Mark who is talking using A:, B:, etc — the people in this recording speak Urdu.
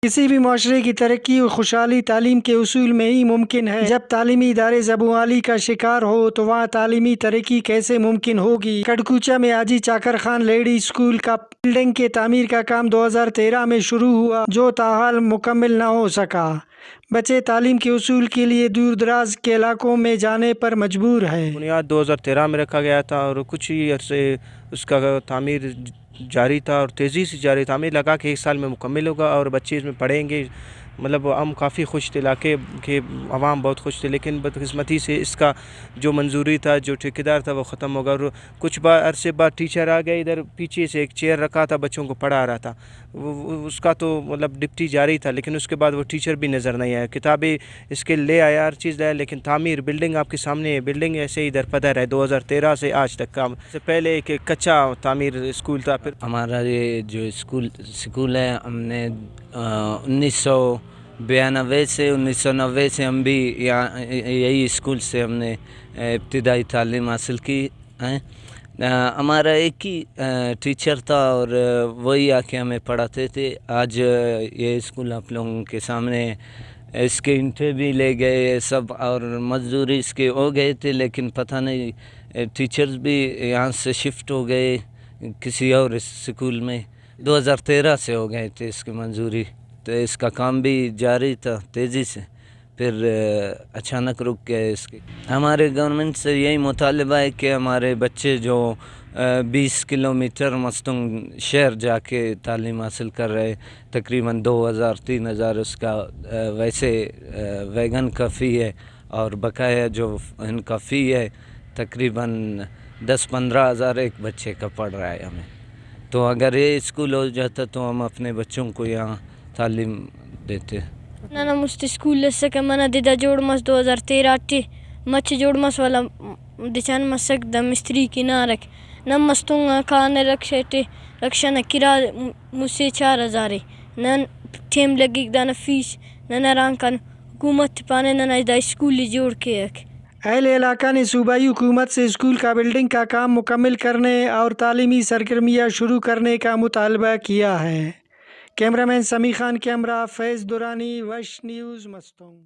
A: کسی بھی معاشرے کی ترقی اور خوشحالی تعلیم کے اصول میں ہی ممکن ہے۔ جب تعلیمی ادارے زبونالی کا شکار ہو تو وہاں تعلیمی ترقی کیسے ممکن ہوگی؟ کھڑکوچہ میں حاجی چاکر خان لیڈی اسکول کا بلڈنگ کے تعمیر کا کام 2013 میں شروع ہوا جو تاحال مکمل نہ ہو سکا۔ بچے تعلیم کے اصول کے لیے دور دراز کے علاقوں میں جانے پر مجبور ہیں۔
B: بنیاد 2013 میں رکھا گیا تھا اور کچھ ہی عرصے اس کا تعمیر جاری تھا اور تیزی سے جاری تعمیر لگا کہ 1 سال میں مکمل ہوگا اور بچے اس میں پڑھیں گے۔ مطلب ہم کافی خوش تھے، علاقے کے عوام بہت خوش تھے، لیکن بدقسمتی سے اس کا جو منظوری تھا، جو ٹھیکیدار تھا، وہ ختم ہو گیا اور کچھ عرصے بعد ٹیچر آ گئے، ادھر پیچھے سے ایک چیئر رکھا تھا، بچوں کو پڑھا رہا تھا، اس کا تو مطلب ڈپٹی جاری تھا، لیکن اس کے بعد وہ ٹیچر بھی نظر نہیں آیا۔ کتابیں اس کے لے آیا، ہر چیز لایا، لیکن تعمیر بلڈنگ آپ کے سامنے ہے، بلڈنگ ایسے ہی در پدر ہے 2013 سے آج تک کا۔ اس سے پہلے ایک کچا تعمیر اسکول تھا۔ پھر
C: ہمارا یہ جو اسکول ہے، ہم نے 1992 سے 1990 سے ہم بھی یہی اسکول سے ہم نے ابتدائی تعلیم حاصل کی ہے۔ ہمارا ایک ہی ٹیچر تھا اور وہی آ کے ہمیں پڑھاتے تھے۔ آج یہ اسکول آپ لوگوں کے سامنے اس کے اینٹیں بھی لے گئے سب اور مزدوری اس کے ہو گئے تھے، لیکن پتہ نہیں ٹیچرز بھی یہاں سے شفٹ ہو گئے کسی اور اسکول میں۔ 2013 سے ہو گئے تھے اس کی منظوری، تو اس کا کام بھی جاری تھا تیزی سے، پھر اچانک رک گیا اس کی۔ ہمارے گورنمنٹ سے یہی مطالبہ ہے کہ ہمارے بچے جو 20 کلومیٹر مستنگ شہر جا کے تعلیم حاصل کر رہے، تقریباً 2000-3000 اس کا ویسے ویگن کا فی ہے اور بقایا جو ان کا فی ہے تقریباً 10-15 ہزار ایک بچے کا پڑ رہا ہے ہمیں۔ تو اگر یہ اسکول ہو جاتا تو ہم اپنے بچوں کو یہاں تعلیم دیتے۔
D: نانا مست اسکول لسک منا دیدا جوڑ مس 2013 ٹی مچ جوڑ مس والا دچان مسک دا مستری کی نارک نم مستونگا کانے رکشے ٹی رکشانہ کرا مسے 4000 نن ٹیم لگی دانا فیس نن رانکن حکومت پانے نن دا اسکولی جوڑ کے ایک۔
A: اہل علاقہ نے صوبائی حکومت سے اسکول کا بلڈنگ کا کام مکمل کرنے اور تعلیمی سرگرمیاں شروع کرنے کا مطالبہ کیا ہے۔ کیمرہ مین سمیع خان کے ہمراہ فیض درانی، وش نیوز، مستونگ۔